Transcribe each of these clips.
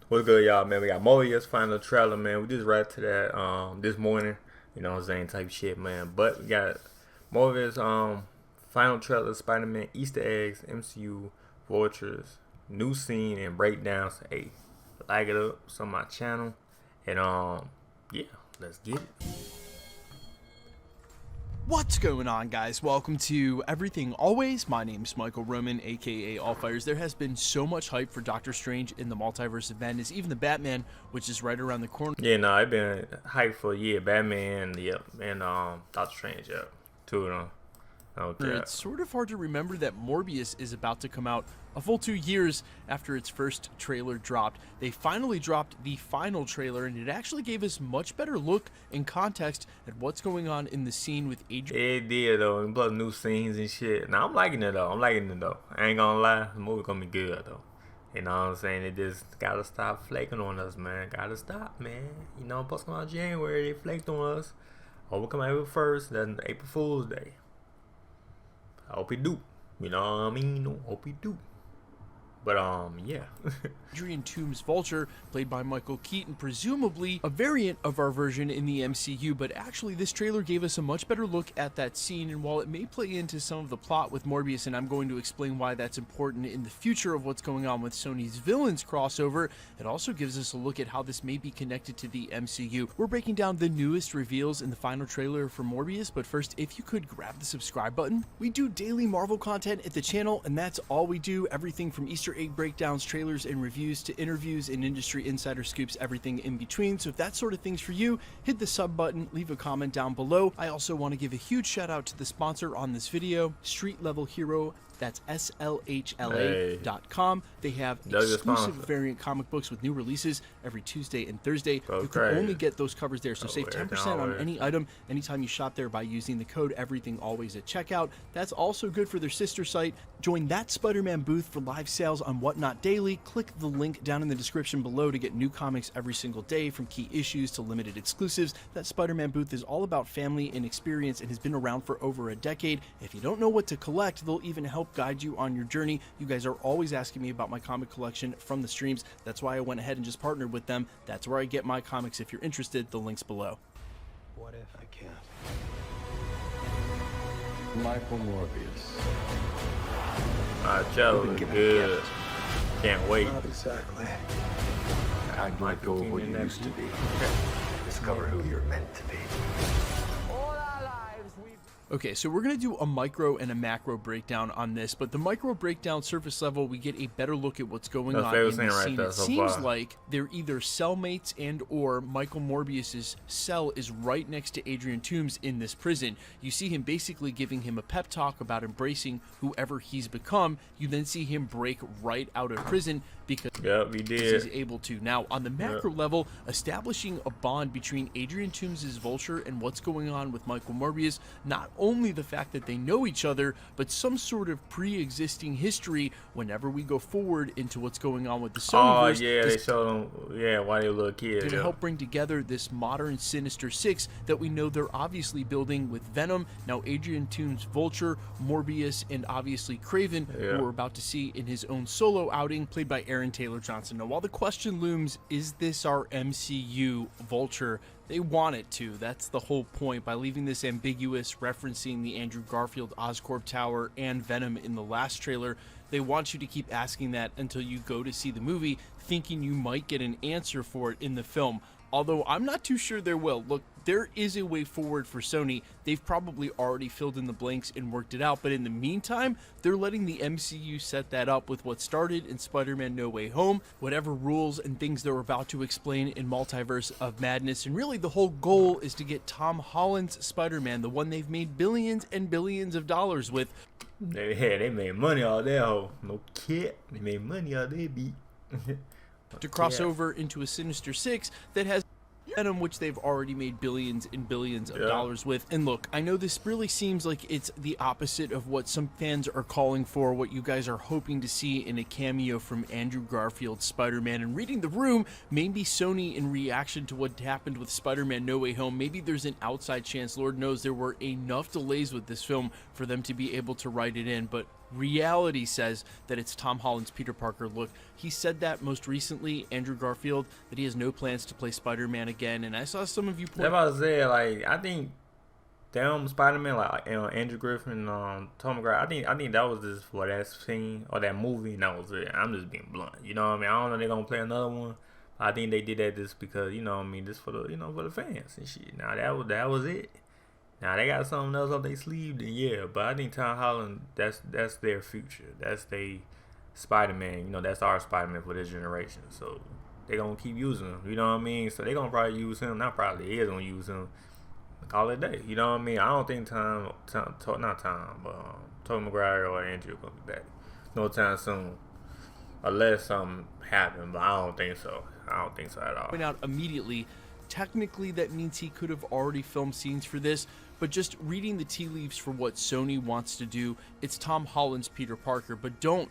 What's good, y'all, man? We got Morbius final trailer, man. We just read to that this morning, you know what I'm saying, type shit, man. But we got Morbius final trailer, Spider-Man Easter eggs, MCU Vultures, new scene and breakdowns. Hey, like it up, it's on my channel, and yeah, let's get it. What's going on, guys? Welcome to Everything Always. My name's Michael Roman, aka Allfires. There has been so much hype for Doctor Strange in the Multiverse of Madness, even the Batman, which is right around the corner. Yeah, no, I've been hyped for a year. Batman, yep, and Doctor Strange, yep, two of them. Okay. It's sort of hard to remember that Morbius is about to come out a full 2 years after its first trailer dropped. They finally dropped the final trailer, and it actually gave us much better look and context at what's going on in the scene with Adrian. It did though, and plus new scenes and shit. Now I'm liking it though. I ain't gonna lie, the movie gonna be good though. You know what I'm saying? It just gotta stop flaking on us, man. Gotta stop, man. You know, supposed to come out January, they flaked on us. Hope we come out April 1st, then April Fool's Day. I hope he do. You know what I mean? Hope he do. But yeah. Adrian Toomes Vulture, played by Michael Keaton, presumably a variant of our version in the MCU, but actually this trailer gave us a much better look at that scene, and while it may play into some of the plot with Morbius, and I'm going to explain why that's important in the future of what's going on with Sony's Villains crossover, it also gives us a look at how this may be connected to the MCU. We're breaking down the newest reveals in the final trailer for Morbius, but first, if you could grab the subscribe button. We do daily Marvel content at the channel, and that's all we do, everything from Easter egg breakdowns, trailers, and reviews to interviews and industry insider scoops, everything in between. So if that sort of thing's for you, hit the sub button, leave a comment down below. I also want to give a huge shout out to the sponsor on this video, Street Level Hero. That's SLHLA.com. They have exclusive variant comic books with new releases every Tuesday and Thursday. You can only get those covers there, so save 10% on any item anytime you shop there by using the code EVERYTHINGALWAYS at checkout. That's also good for their sister site. Join that Spider-Man booth for live sales on Whatnot Daily. Click the link down in the description below to get new comics every single day, from key issues to limited exclusives. That Spider-Man booth is all about family and experience and has been around for over a decade. If you don't know what to collect, they'll even help guide you on your journey. You guys are always asking me about my comic collection from the streams. That's why I went ahead and just partnered with them. That's where I get my comics. If you're interested, the link's below. What if I can't? Michael Morbius. Joe, good. Can't wait. Not exactly. I'd like go where you used to be. Discover who you're meant to be. Okay, so we're going to do a micro and a macro breakdown on this, but the micro breakdown, surface level, we get a better look at what's going on in the scene. It seems like they're either cellmates and or Michael Morbius's cell is right next to Adrian Toomes in this prison. You see him basically giving him a pep talk about embracing whoever he's become. You then see him break right out of prison because he's able to. Now, on the macro level, establishing a bond between Adrian Toomes' Vulture and what's going on with Michael Morbius, not only the fact that they know each other, but some sort of pre-existing history whenever we go forward into what's going on with the Sonyverse. Oh yeah, they showed them, why they little kids. To help bring together this modern Sinister Six that we know they're obviously building with Venom, now Adrian Toomes Vulture, Morbius, and obviously Kraven, who we're about to see in his own solo outing, played by Aaron Taylor Johnson. Now, while the question looms, is this our MCU Vulture? They want it to. That's the whole point. By leaving this ambiguous, referencing the Andrew Garfield Oscorp Tower and Venom in the last trailer, they want you to keep asking that until you go to see the movie, thinking you might get an answer for it in the film. Although I'm not too sure there will. Look, there is a way forward for Sony. They've probably already filled in the blanks and worked it out, but in the meantime, they're letting the MCU set that up with what started in Spider-Man No Way Home, whatever rules and things they're about to explain in Multiverse of Madness, and really the whole goal is to get Tom Holland's Spider-Man, the one they've made billions and billions of dollars with. They made money all there, ho. No kid. They made money all there, beat. To cross over into a Sinister Six that has Venom, which they've already made billions and billions of dollars with. And look, I know this really seems like it's the opposite of what some fans are calling for, what you guys are hoping to see in a cameo from Andrew Garfield's Spider-Man. And reading the room, maybe Sony, in reaction to what happened with Spider-Man No Way Home, maybe there's an outside chance, Lord knows there were enough delays with this film for them to be able to write it in. But reality says that it's Tom Holland's Peter Parker. Look, he said that most recently, Andrew Garfield, that he has no plans to play Spider-Man again, and I saw some of you point out. I said, like, I think damn Spider-Man, like, Andrew Griffin, Tom McGrath, I think that was just for that scene or that movie, and that was it. I'm just being blunt, you know what I mean? I don't know they're gonna play another one. I think they did that just because, you know what I mean, just for the, you know, for the fans and shit. Now that was it. Now they got something else up their sleeve, then yeah. But I think Tom Holland, that's their future. That's their Spider-Man. You know, that's our Spider-Man for this generation. So they gonna keep using him. You know what I mean? So they gonna probably use him. Not probably, he is gonna use him all the day. You know what I mean? I don't think Tobey Maguire or Andrew gonna be back no time soon, unless something happen. But I don't think so. I don't think so at all. Point out immediately. Technically, that means he could have already filmed scenes for this, but just reading the tea leaves for what Sony wants to do, it's Tom Holland's Peter Parker. But don't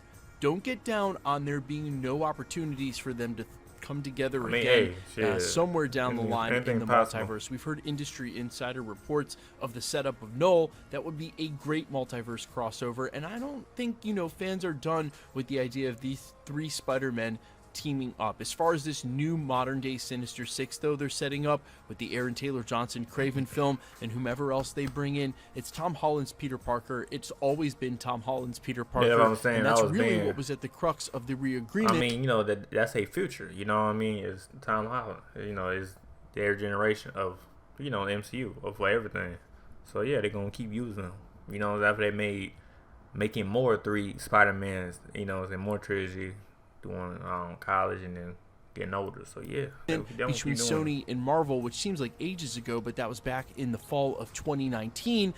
get down on there being no opportunities for them to come together again somewhere down the line in the multiverse. We've heard industry insider reports of the setup of Null. That would be a great multiverse crossover, and I don't think, you know, fans are done with the idea of these three Spider-Men teaming up. As far as this new modern day Sinister Six, though, they're setting up with the Aaron Taylor Johnson Craven film and whomever else they bring in, it's Tom Holland's Peter Parker. It's always been Tom Holland's Peter Parker. Yeah, what I'm saying. And that's really what was at the crux of the reagreement. I mean, you know, that's a future. You know what I mean? It's Tom Holland. You know, it's their generation of, you know, the MCU for everything. So yeah, they're gonna keep using them. You know, after they making more 3 Spider-Mans, you know, and more trilogy, doing college and then getting older. So yeah, between Sony and Marvel, which seems like ages ago, but that was back in the fall of 2019.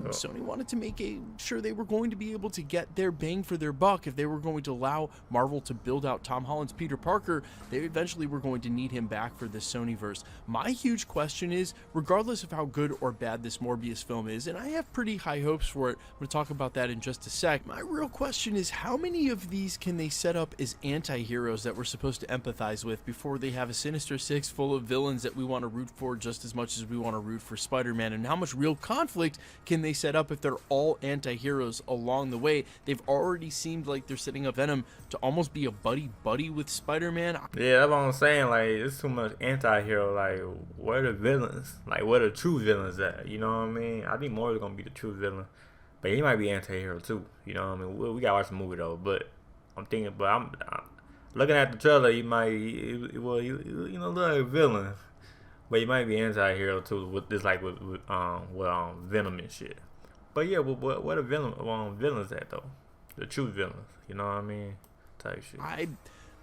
Sony wanted to make sure they were going to be able to get their bang for their buck. If they were going to allow Marvel to build out Tom Holland's Peter Parker, they eventually were going to need him back for the Sonyverse. My huge question is, regardless of how good or bad this Morbius film is, and I have pretty high hopes for it, I'm going to talk about that in just a sec, my real question is, how many of these can they set up as anti-heroes that we're supposed to empathize with before they have a Sinister Six full of villains that we want to root for just as much as we want to root for Spider-Man? And how much real conflict can they set up if they're all anti-heroes along the way? They've already seemed like they're setting up Venom to almost be a buddy with Spider-Man. Yeah, that's what I'm saying. Like, it's too much anti-hero. Like, where the villains? Like, where the true villains at? You know what I mean? I think Morbius gonna be the true villain, but he might be anti-hero too. You know what I mean? We gotta watch the movie though. But I'm thinking, I'm looking at the trailer. He might, you know, look like a villain. But he might be anti-hero too, with this, like with Venom and shit. But yeah, what the villains at though? The true villains, you know what I mean? Type shit.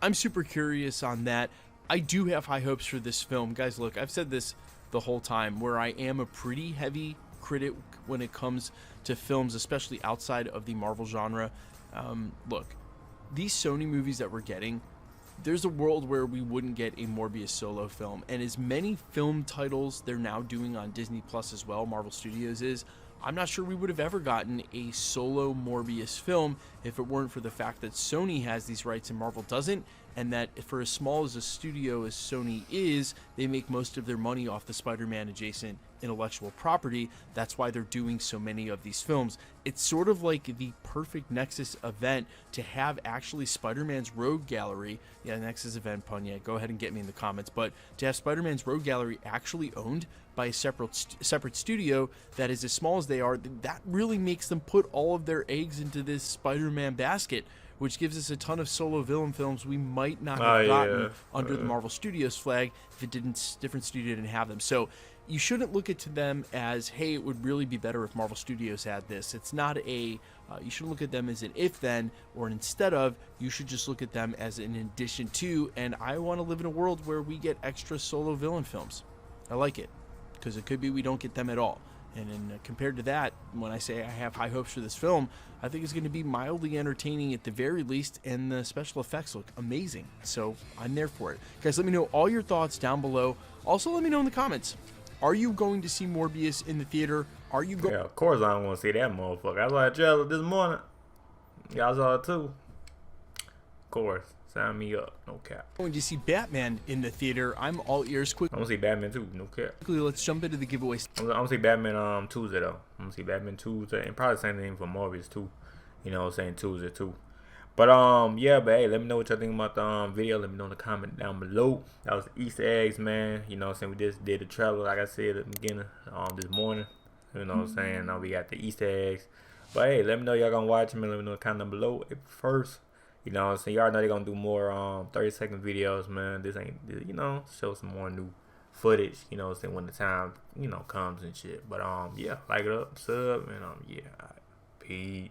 I'm super curious on that. I do have high hopes for this film, guys. Look, I've said this the whole time, where I am a pretty heavy critic when it comes to films, especially outside of the Marvel genre. Look, these Sony movies that we're getting, there's a world where we wouldn't get a Morbius solo film, and as many film titles they're now doing on Disney Plus as well, Marvel Studios is, I'm not sure we would have ever gotten a solo Morbius film if it weren't for the fact that Sony has these rights and Marvel doesn't, and that for as small as a studio as Sony is, they make most of their money off the Spider-Man adjacent intellectual property. That's why they're doing so many of these films. It's sort of like the perfect Nexus event to have actually Spider-Man's Rogue Gallery. Yeah, Nexus event pun, yeah, go ahead and get me in the comments. But to have Spider-Man's Rogue Gallery actually owned by a separate studio that is as small as they are, that really makes them put all of their eggs into this Spider-Man basket, which gives us a ton of solo villain films we might not have gotten under the Marvel Studios flag if different studio didn't have them. So you shouldn't look at them as, hey, it would really be better if Marvel Studios had this. It's not a, you shouldn't look at them as an if then or an instead of. You should just look at them as an addition to, and I want to live in a world where we get extra solo villain films. I like it, because it could be we don't get them at all. And compared to that, when I say I have high hopes for this film, I think it's going to be mildly entertaining at the very least, and the special effects look amazing. So I'm there for it. Guys, let me know all your thoughts down below. Also, let me know in the comments, are you going to see Morbius in the theater? Are you going? Yeah, of course I don't want to see that motherfucker. I saw a trailer this morning. Y'all saw it too. Of course. Sign me up, no cap. Going to see Batman in the theater. I'm all ears. Quick. I'm gonna see Batman too, no cap. Quickly, let's jump into the giveaways. I'm gonna see Batman Tuesday though. I'm gonna see Batman Tuesday, and probably the same thing for Morbius too. You know what I'm saying? 2 is a 2. But yeah, but hey, let me know what y'all think about the video. Let me know in the comment down below. That was the Easter eggs, man. You know what I'm saying? We just did the trailer, like I said at the beginning, this morning. You know what I'm saying? Now we got the Easter eggs. But hey, let me know y'all gonna watch them, and let me know in the comment down below. First, you know what I'm saying? Y'all know they're gonna do more 30-second videos, man. This ain't, you know, show some more new footage, you know what I'm saying, when the time, you know, comes and shit. But yeah, like it up, sub, and yeah, all right, peace.